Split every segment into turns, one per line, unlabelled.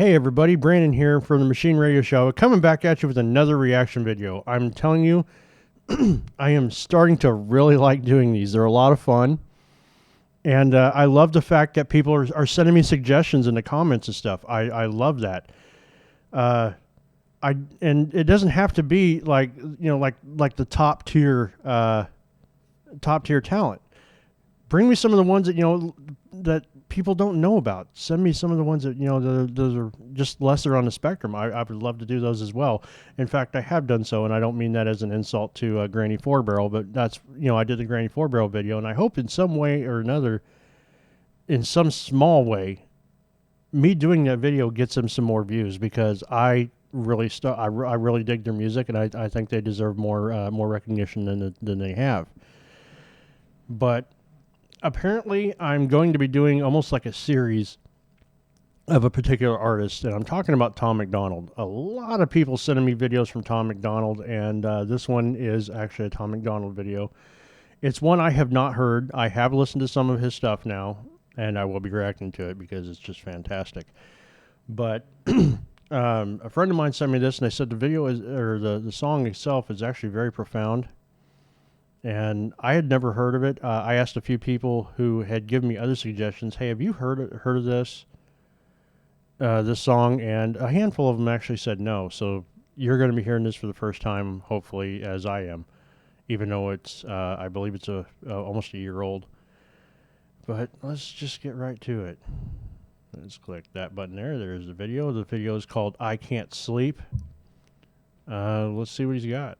Hey everybody, Brandon here from the Machine Radio Show, coming back at you with another reaction video. I'm telling you, I am starting to really like doing these. They're a lot of fun. And I love the fact that people are sending me suggestions in the comments and stuff. I love that. And it doesn't have to be like, like the top tier talent. Bring me some of the ones that, that people don't know about. Send me some of the ones that, those are just lesser on the spectrum. I would love to do those as well. In fact, I have done so, and I don't mean that as an insult to Granny 4-Barrel, but that's, I did the Granny 4-Barrel video, and I hope in some way or another, in some small way, me doing that video gets them some more views, because I really dig their music, and I think they deserve more recognition than they have. But apparently, I'm going to be doing almost like a series of a particular artist, and I'm talking about Tom MacDonald. A lot of people sending me videos from Tom MacDonald, and this one is actually a Tom MacDonald video. It's one I have not heard. I have listened to some of his stuff now, and I will be reacting to it because it's just fantastic. But a friend of mine sent me this, and they said the video is, or the song itself is actually very profound. And I had never heard of it. I asked a few people who had given me other suggestions. Hey, have you heard of this song? And a handful of them actually said no. So you're going to be hearing this for the first time, hopefully, as I am, even though it's I believe it's almost a year old. But let's just get right to it. Let's click that button there. There's the video. The video is called "I Can't Sleep." Let's see what he's got.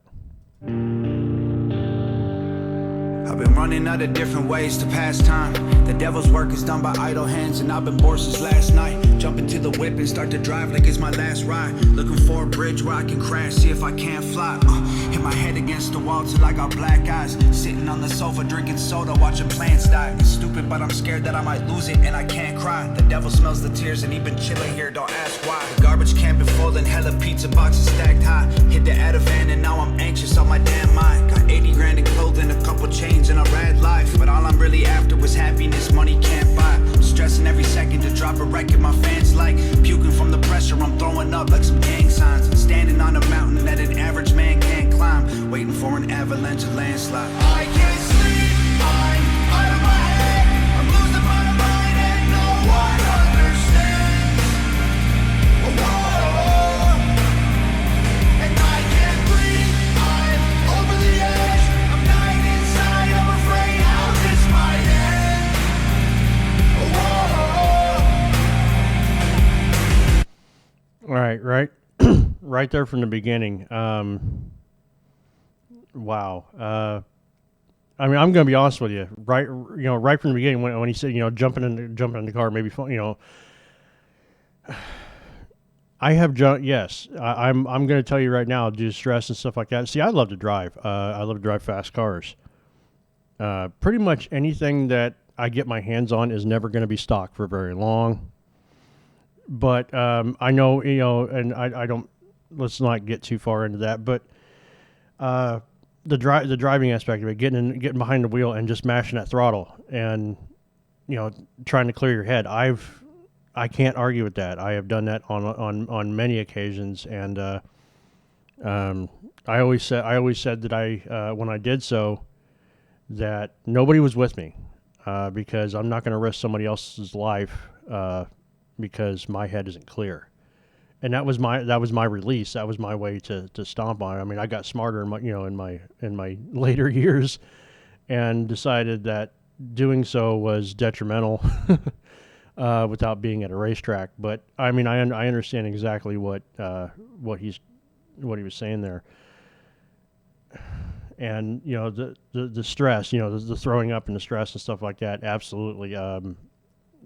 I've been running out of different ways to pass time. The devil's work is done by idle hands, and I've been bored since last night. Jump into the whip and start to drive like it's my last ride. Looking for a bridge where I can crash, see if I can't fly. Hit my head against the wall till I got black eyes. Sitting on the sofa drinking soda, watching plants die. It's stupid, but I'm scared that I might lose it and I can't cry. The devil smells the tears and he been chilling here, don't ask why. The garbage can been full and hella pizza boxes stacked high. Hit the Ativan and now I'm anxious on my damn mind. Got 80 grand in clothing, a couple chains and a rad life, but all I'm really after was happiness money can't buy. I'm stressing every second to drop a record my fans like. Puking from the pressure, I'm throwing up like some gang signs. Standing on a mountain that an average man can't climb, waiting for an avalanche or landslide. I can't sleep, I'm out of my head. I'm losing my mind and no one understands. Whoa. And I can't breathe, I'm over the edge. I'm dying inside, I'm afraid how this might end. Whoa.
All right, right there from the beginning. Wow. I mean, I'm going to be honest with you. Right from the beginning when he said, jumping in the car, maybe, I have jumped. Yes, I'm going to tell you right now, due to stress and stuff like that. See, I love to drive. I love to drive fast cars. Pretty much anything that I get my hands on is never going to be stock for very long. But I know, and I don't. Let's not get too far into that. But the driving aspect of it, getting behind the wheel and just mashing that throttle, and trying to clear your head. I can't argue with that. I have done that on many occasions, and I always said that when I did so, that nobody was with me, because I'm not going to risk somebody else's life because my head isn't clear. And that was my release. That was my way to stomp on it. I mean, I got smarter in my later years, and decided that doing so was detrimental without being at a racetrack. But I mean, I understand exactly what he was saying there. And the stress, the throwing up and the stress and stuff like that, absolutely. And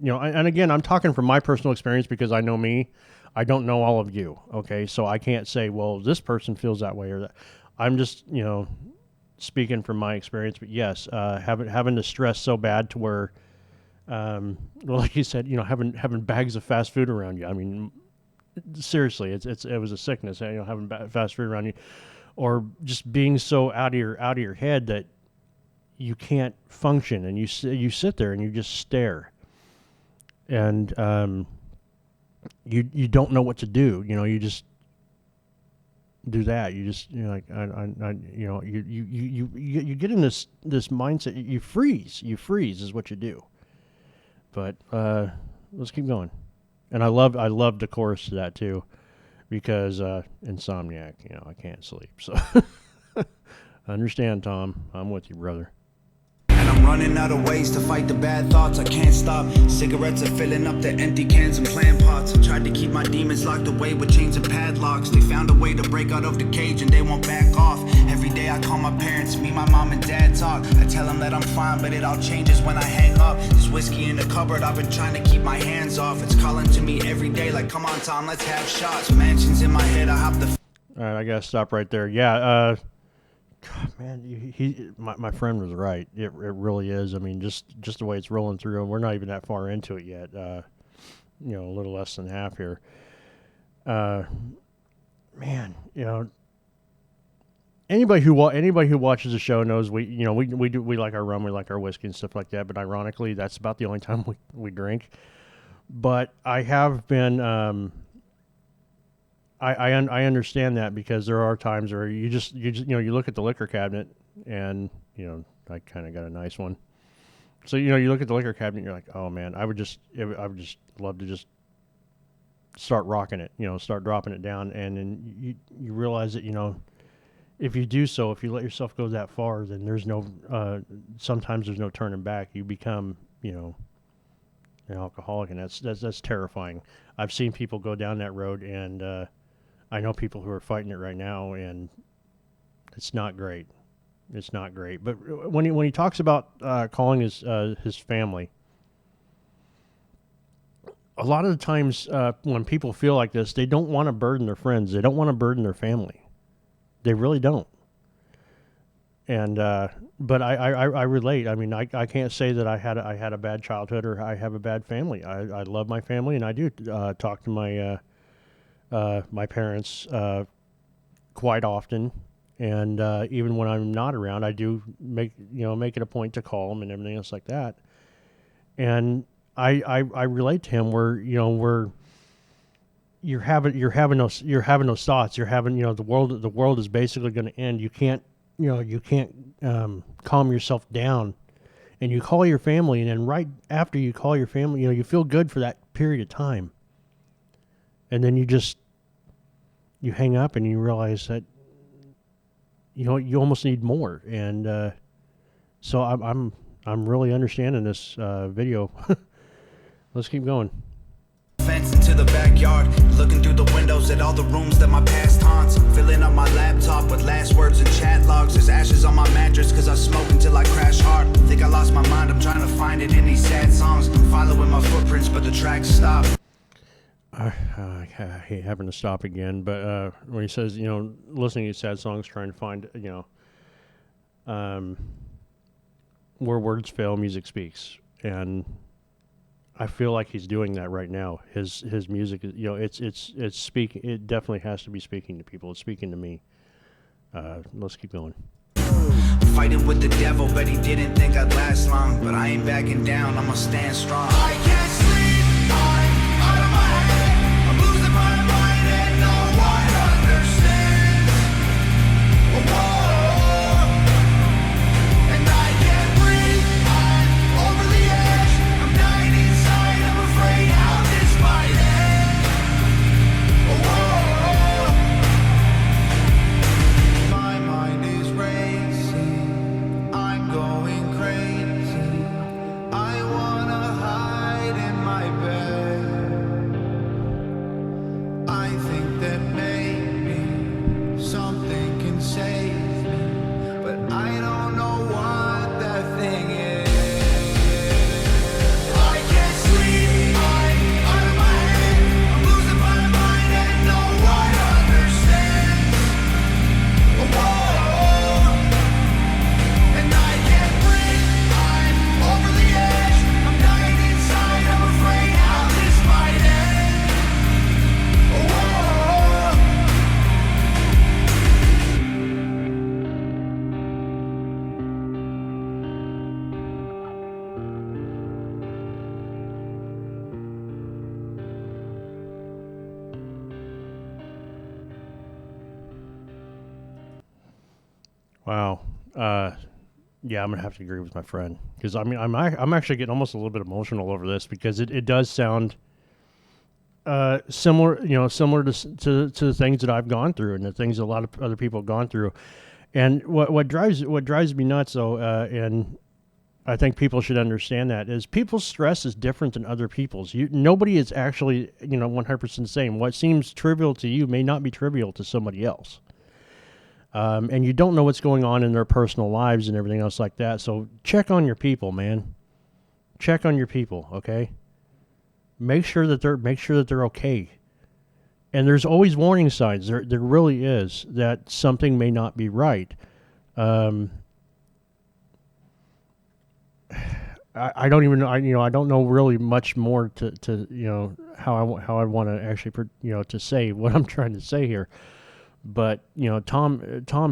again, I'm talking from my personal experience because I know me. I don't know all of you, okay? So I can't say, well, this person feels that way or that. I'm just, speaking from my experience. But yes, having the stress so bad to where, well, like you said, having bags of fast food around you. I mean, seriously, it was a sickness. Having fast food around you, or just being so out of your head that you can't function, and you sit there and you just stare. And you don't know what to do. You just do that. You're like you get in this mindset. You freeze. You freeze is what you do. But let's keep going. And I love the chorus to that too, because insomniac. I can't sleep. So I understand, Tom. I'm with you, brother.
And I'm running out of ways to fight the bad thoughts. I can't stop. Cigarettes are filling up the empty cans and plant pots. I tried to keep my demons locked away with chains and padlocks. They found a way to break out of the cage and they won't back off. Every day I call my parents, me, my mom and dad talk. I tell them that I'm fine, but it all changes when I hang up. There's whiskey in the cupboard, I've been trying to keep my hands off. It's calling to me every day like, come on Tom, let's have shots. Mansions in my head, I hop the...
All right, I gotta stop right there. Yeah, God, man, my friend was right. It really is. I mean, just the way it's rolling through, and we're not even that far into it yet. A little less than half here. Man, anybody who watches the show knows we like our rum, we like our whiskey and stuff like that. But ironically, that's about the only time we drink. But I have been. I understand that, because there are times where you look at the liquor cabinet and I kind of got a nice one, so you look at the liquor cabinet and you're like, oh man, I would just love to just start rocking it, start dropping it down, and then you realize that if you do so, if you let yourself go that far, then there's no sometimes there's no turning back. You become an alcoholic, and that's terrifying. I've seen people go down that road, and I know people who are fighting it right now, and it's not great. It's not great. But when he talks about calling his family, a lot of the times when people feel like this, they don't want to burden their friends. They don't want to burden their family. They really don't. And but I relate. I mean, I can't say that I had a bad childhood or I have a bad family. I love my family, and I do talk to my parents quite often, and even when I'm not around, I do make it a point to call them and everything else like that. And I relate to him where you're having those thoughts. You're having the world is basically going to end. You can't calm yourself down, and you call your family, and then right after you call your family, you feel good for that period of time. And then you hang up and you realize that, you almost need more. And so I'm really understanding this video. Let's keep going.
Fence into the backyard, looking through the windows at all the rooms that my past haunts. Filling up my laptop with last words and chat logs. There's ashes on my mattress cause I smoke until I crash hard. Think I lost my mind, I'm trying to find it in these sad songs. I'm following my footprints but the tracks stop.
I hate having to stop again, but when he says, listening to sad songs, trying to find, where words fail, music speaks. And I feel like he's doing that right now. His music, it's speaking. It definitely has to be speaking to people. It's speaking to me. Let's keep going.
Fighting with the devil, but he didn't think I'd last long. But I ain't backing down, I'ma stand strong. I can't sleep, I'm out of my head. I'm losing my mind and no one understands. Whoa. And I can't breathe, I'm over the edge. I'm dying inside, I'm afraid how this might end. Whoa. My mind is racing, I'm going crazy. I wanna hide
Wow. Yeah, I'm gonna have to agree with my friend because I mean I'm actually getting almost a little bit emotional over this because it does sound similar, similar to the things that I've gone through and the things a lot of other people have gone through. And what drives me nuts though, and I think people should understand that is people's stress is different than other people's. Nobody is actually 100% the same. What seems trivial to you may not be trivial to somebody else. And you don't know what's going on in their personal lives and everything else like that. So check on your people, man. Check on your people, okay? Make sure that they're okay. And there's always warning signs. There really is that something may not be right. Um, I don't even I don't know really much more to how I want to actually to say what I'm trying to say here. But Tom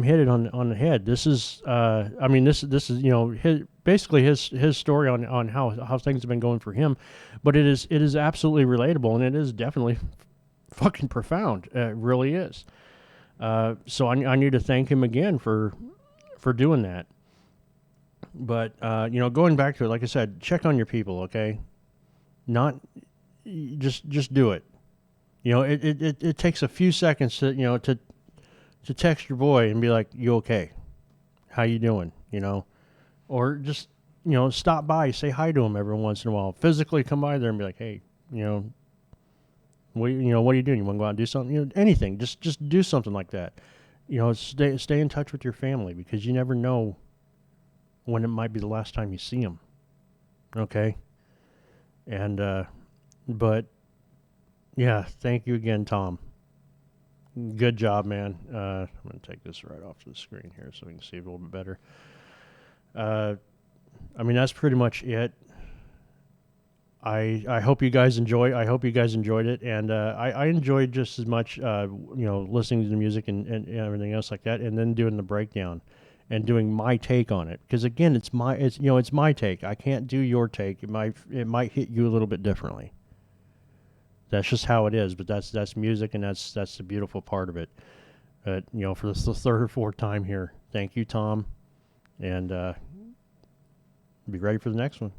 hit it on the head. This is I mean this is basically his story on how things have been going for him, but it is absolutely relatable and it is definitely fucking profound. It really is. So I need to thank him again for doing that. But going back to it, like I said, check on your people, okay? Not just do it. It takes a few seconds to text your boy and be like, "You okay? How you doing?" Or just stop by, say hi to him every once in a while. Physically come by there and be like, "Hey, what are you doing? You want to go out and do something? Anything. Just do something like that. Stay in touch with your family because you never know when it might be the last time you see them." Okay, and but yeah, thank you again, Tom. Good job, man. I'm going to take this right off the screen here so we can see it a little bit better. I mean, that's pretty much it. I hope you guys enjoy. I hope you guys enjoyed it, and I enjoyed just as much, listening to the music and everything else like that, and then doing the breakdown and doing my take on it. Because again, it's my take. I can't do your take. It might hit you a little bit differently. That's just how it is. But that's music, and that's the beautiful part of it. But for the third or fourth time here, thank you, Tom, and be ready for the next one.